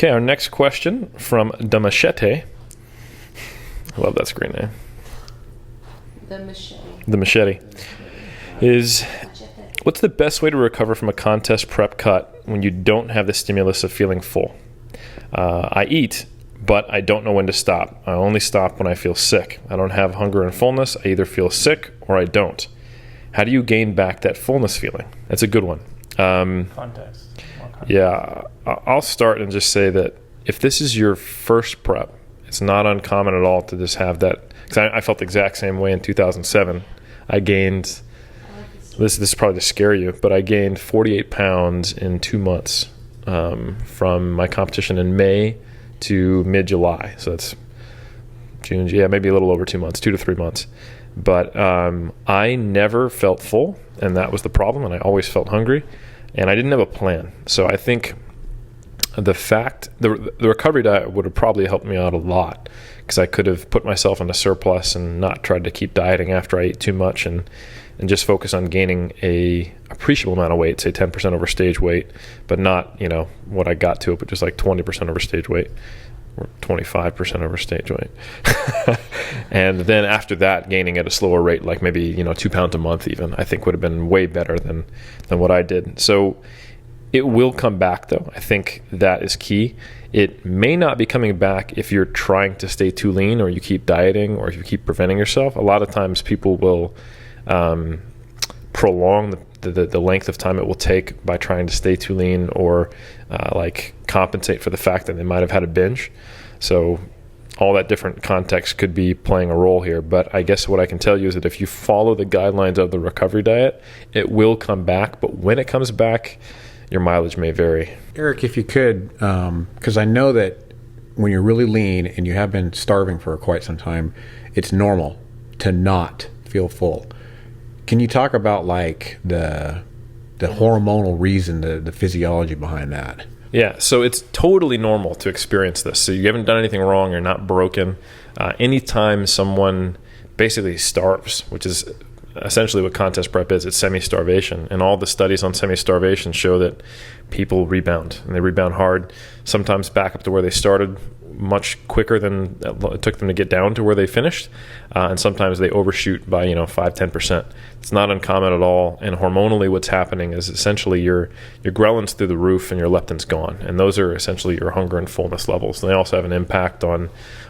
Okay, our next question from the Machete. I love that screen name. The Machete is, what's the best way to recover from a contest prep cut when you don't have the stimulus of feeling full? I eat, but I don't know when to stop. I only stop when I feel sick. I don't have hunger and fullness. I either feel sick or I don't. How do you gain back that fullness feeling? That's a good one. Context. Yeah, I'll start and just say that if this is your first prep, it's not uncommon at all to just have that. Because I felt the exact same way in 2007. I gained, this is probably to scare you, but I gained 48 pounds in 2 months from my competition in May to mid-July. So that's June, maybe a little over 2 months, 2 to 3 months. But I never felt full, and that was the problem, and I always felt hungry, and I didn't have a plan. So I think the recovery diet would have probably helped me out a lot, because I could have put myself in a surplus and not tried to keep dieting after I ate too much, and just focus on gaining a appreciable amount of weight, say 10% over stage weight, but not, what I got to it, but just like 20% over stage weight or 25% over stage weight. And then after that, gaining at a slower rate, like maybe, 2 pounds a month even, I think would have been way better than what I did. So it will come back, though. I think that is key. It may not be coming back if you're trying to stay too lean, or you keep dieting, or if you keep preventing yourself. A lot of times people will prolong the length of time it will take by trying to stay too lean, or compensate for the fact that they might have had a binge. So all that different context could be playing a role here. But I guess what I can tell you is that if you follow the guidelines of the recovery diet, it will come back. But when it comes back, your mileage may vary. Eric, if you could, because I know that when you're really lean and you have been starving for quite some time, it's normal to not feel full. Can you talk about the hormonal reason, the physiology behind that? Yeah, so it's totally normal to experience this. So you haven't done anything wrong, you're not broken. Anytime someone basically starves, which is essentially what contest prep is, it's semi-starvation. And all the studies on semi-starvation show that people rebound, and they rebound hard, sometimes back up to where they started much quicker than it took them to get down to where they finished. And sometimes they overshoot by 5-10%. It's not uncommon at all. And hormonally what's happening is essentially your ghrelins through the roof and your leptin's gone. And those are essentially your hunger and fullness levels. And they also have an impact on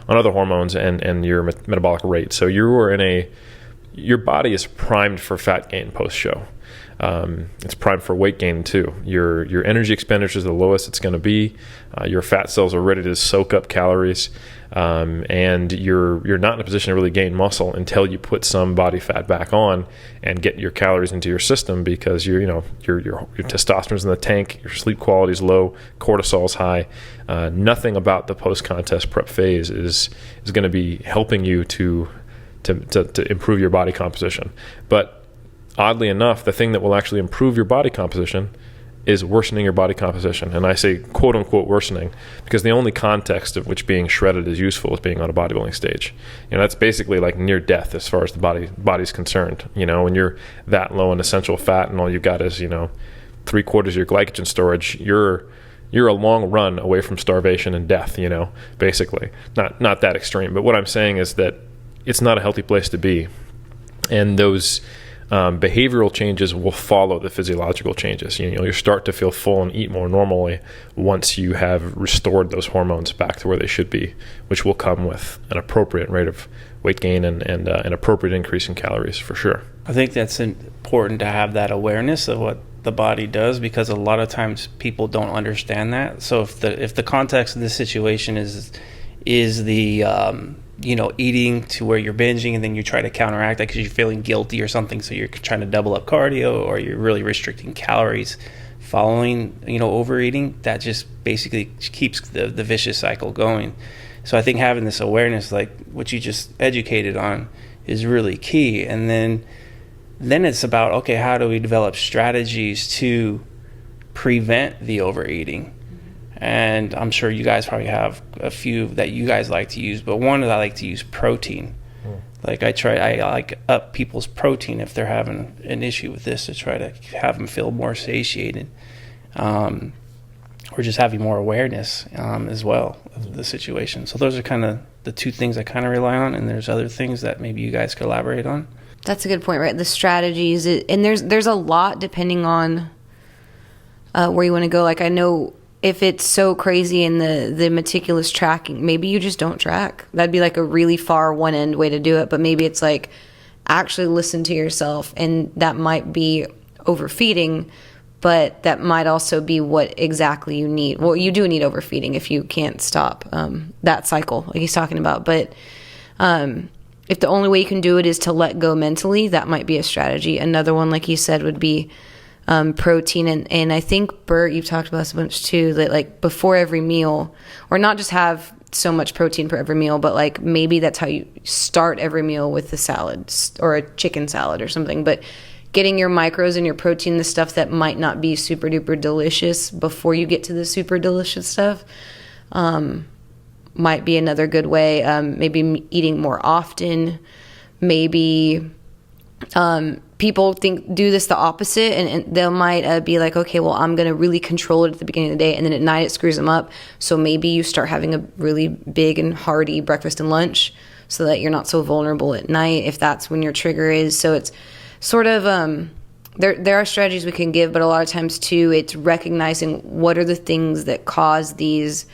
other hormones and your metabolic rate. So your body is primed for fat gain post-show. It's primed for weight gain too. Your energy expenditure is the lowest it's going to be. Your fat cells are ready to soak up calories, and you're not in a position to really gain muscle until you put some body fat back on and get your calories into your system, because your testosterone's in the tank, your sleep quality is low, cortisol's high. Nothing about the post-contest prep phase is going to be helping you to improve your body composition. But oddly enough, the thing that will actually improve your body composition is worsening your body composition. And I say quote unquote worsening because the only context of which being shredded is useful is being on a bodybuilding stage. That's basically like near death as far as the body's concerned. When you're that low in essential fat and all you've got is 3/4 of your glycogen storage, you're a long run away from starvation and death, basically. Not that extreme, but what I'm saying is that it's not a healthy place to be. And those behavioral changes will follow the physiological changes. You'll start to feel full and eat more normally once you have restored those hormones back to where they should be, which will come with an appropriate rate of weight gain and an appropriate increase in calories for sure. I think that's important to have that awareness of what the body does, because a lot of times people don't understand that. So if the context of this situation is the eating to where you're binging, and then you try to counteract that because you're feeling guilty or something, so you're trying to double up cardio, or you're really restricting calories following overeating, that just basically keeps the vicious cycle going. So I think having this awareness, like what you just educated on, is really key. And then it's about, okay, how do we develop strategies to prevent the overeating? And I'm sure you guys probably have a few that you guys like to use, but one that I like to use, protein. Like I like up people's protein if they're having an issue with this, to try to have them feel more satiated. Or or just having more awareness as well of the situation. So those are kind of the two things I kind of rely on, and there's other things that maybe you guys could elaborate on. That's a good point, right? The strategies, and there's a lot depending on where you want to go. Like, I know if it's so crazy in the meticulous tracking, maybe you just don't track. That'd be like a really far one end way to do it. But maybe it's like actually listen to yourself, and that might be overfeeding, but that might also be what exactly you need. Well, you do need overfeeding if you can't stop that cycle like he's talking about. But if the only way you can do it is to let go mentally, that might be a strategy. Another one, like you said, would be protein. And I think, Bert, you've talked about this a bunch too, that like before every meal, or not just have so much protein per every meal, but like maybe that's how you start every meal with the salad or a chicken salad or something. But getting your micros and your protein, the stuff that might not be super duper delicious before you get to the super delicious stuff, might be another good way. Maybe eating more often. Maybe people do this the opposite, and they might be like, okay, well, I'm going to really control it at the beginning of the day, and then at night it screws them up. So maybe you start having a really big and hearty breakfast and lunch so that you're not so vulnerable at night if that's when your trigger is. So it's sort of there are strategies we can give, but a lot of times too, it's recognizing what are the things that cause these,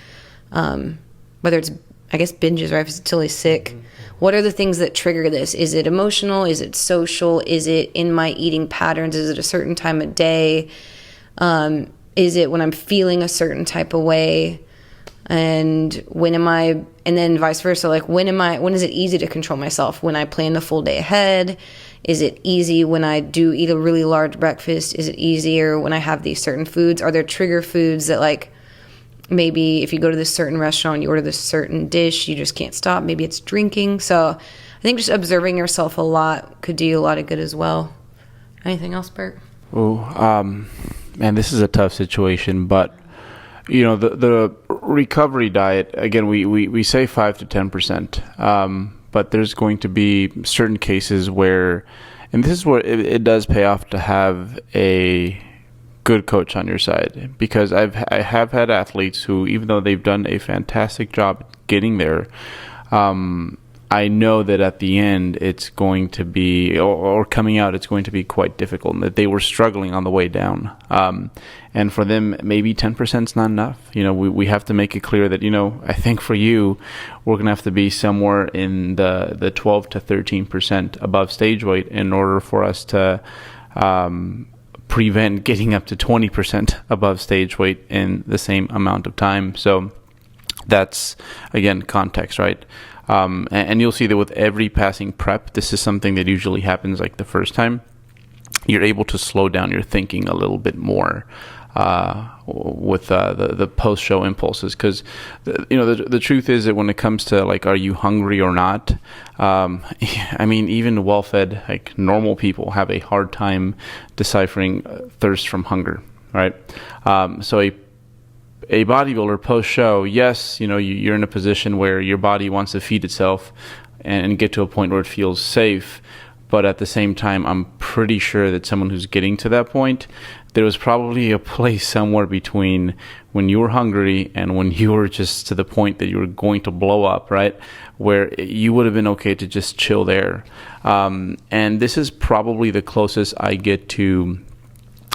whether it's, I guess, binges, right? If it's totally sick. Mm-hmm. What are the things that trigger this? Is it emotional? Is it social? Is it in my eating patterns? Is it a certain time of day? Is it when I'm feeling a certain type of way? And and then vice versa, like when is it easy to control myself? When I plan the full day ahead? Is it easy when I do eat a really large breakfast? Is it easier when I have these certain foods? Are there trigger foods that, like, maybe if you go to this certain restaurant, you order this certain dish, you just can't stop? Maybe it's drinking. So I think just observing yourself a lot could do you a lot of good as well. Anything else, Bert? Oh, man, this is a tough situation, but you know, the recovery diet, again, we say 5 to 10%, but there's going to be certain cases where, and this is where it does pay off to have a good coach on your side, because I have had athletes who, even though they've done a fantastic job getting there, I know that at the end it's going to be, or coming out, it's going to be quite difficult, and that they were struggling on the way down. And for them, maybe 10% is not enough. You know, we have to make it clear that, you know, I think for you, we're going to have to be somewhere in the 12 to 13% above stage weight in order for us to prevent getting up to 20% above stage weight in the same amount of time. So that's, again, context, right? And you'll see that with every passing prep, this is something that usually happens like the first time. You're able to slow down your thinking a little bit more with the post-show impulses, because the truth is that when it comes to, like, are you hungry or not, I mean, even well-fed, like, normal people have a hard time deciphering thirst from hunger, right? So a bodybuilder post-show, yes, you know, you're in a position where your body wants to feed itself and get to a point where it feels safe. But at the same time, I'm pretty sure that someone who's getting to that point, there was probably a place somewhere between when you were hungry and when you were just to the point that you were going to blow up, right? Where you would have been okay to just chill there. And this is probably the closest I get to,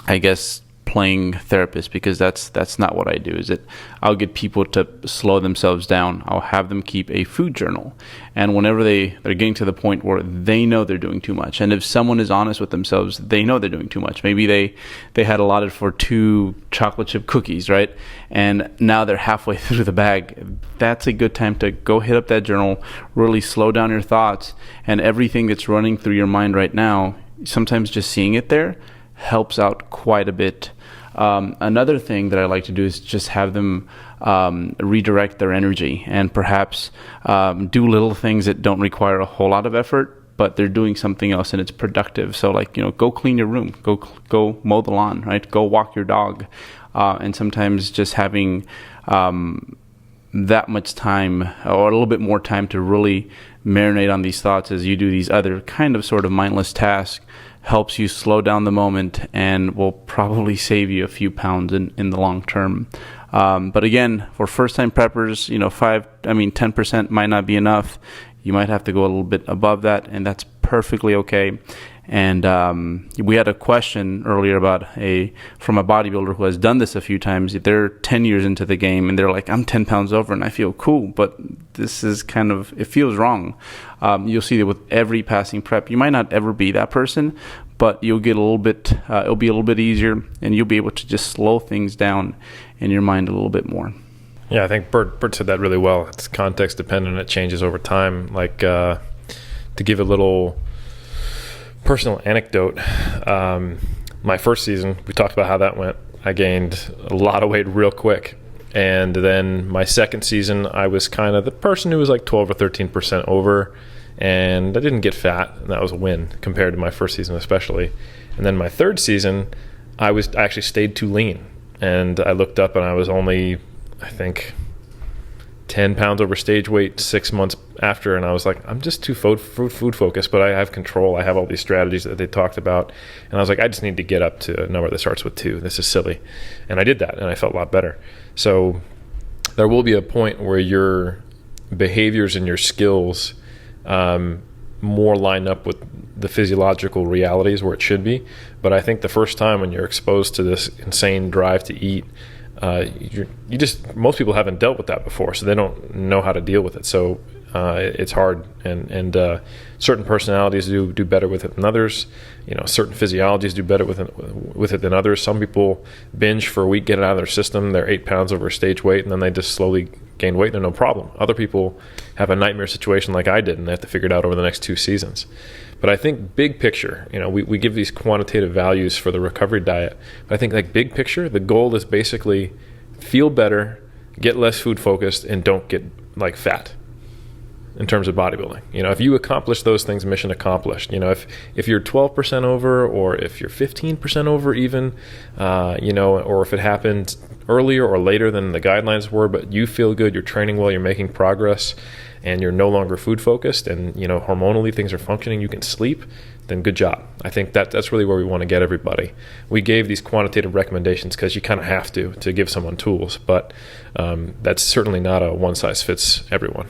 I guess, playing therapist, because that's not what I do. Is that I'll get people to slow themselves down. I'll have them keep a food journal, and whenever they're getting to the point where they know they're doing too much, and if someone is honest with themselves, they know they're doing too much. Maybe they had allotted for 2 chocolate chip cookies, right? And now they're halfway through the bag. That's a good time to go hit up that journal, really slow down your thoughts, and everything that's running through your mind right now, sometimes just seeing it there helps out quite a bit. Another thing that I like to do is just have them redirect their energy, and perhaps do little things that don't require a whole lot of effort, but they're doing something else and it's productive. So, like, you know, go clean your room, go mow the lawn, right? Go walk your dog. And sometimes just having that much time, or a little bit more time, to really marinate on these thoughts as you do these other kind of sort of mindless tasks helps you slow down the moment and will probably save you a few pounds in the long term. But again, for first-time preppers, 10% might not be enough. You might have to go a little bit above that, and that's perfectly okay. And we had a question earlier from a bodybuilder who has done this a few times. They're 10 years into the game, and they're like, I'm 10 pounds over, and I feel cool, but this is it feels wrong. You'll see that with every passing prep. You might not ever be that person, but you'll get it'll be a little bit easier, and you'll be able to just slow things down in your mind a little bit more. Yeah, I think Bert said that really well. It's context dependent. It changes over time. Like, to give a little personal anecdote, my first season, we talked about how that went. I gained a lot of weight real quick. And then my second season, I was kind of the person who was like 12 or 13% over. And I didn't get fat. And that was a win compared to my first season especially. And then my third season, I actually stayed too lean. And I looked up and I was only, I think, 10 pounds over stage weight 6 months after, and I was like, I'm just too food focused, but I have control. I have all these strategies that they talked about, and I was like, I just need to get up to a number that starts with 2. This is silly. And I did that, and I felt a lot better. So there will be a point where your behaviors and your skills more line up with the physiological realities where it should be. But I think the first time when you're exposed to this insane drive to eat, most people haven't dealt with that before, so they don't know how to deal with it. So it's hard, and certain personalities do better with it than others. Certain physiologies do better with it than others. Some people binge for a week, get it out of their system. They're 8 pounds over stage weight, and then they just slowly gain weight. They're no problem. Other people have a nightmare situation like I did, and they have to figure it out over the next 2 seasons. But I think big picture, we give these quantitative values for the recovery diet. But I think like big picture, the goal is basically feel better, get less food focused, and don't get like fat in terms of bodybuilding. If you accomplish those things, mission accomplished. If you're 12% over, or if you're 15% over even, or if it happened earlier or later than the guidelines were, but you feel good, you're training well, you're making progress, and you're no longer food focused, and hormonally things are functioning, you can sleep, then good job. I think that's really where we want to get everybody. We gave these quantitative recommendations because you kind of have to give someone tools, but that's certainly not a one size fits everyone.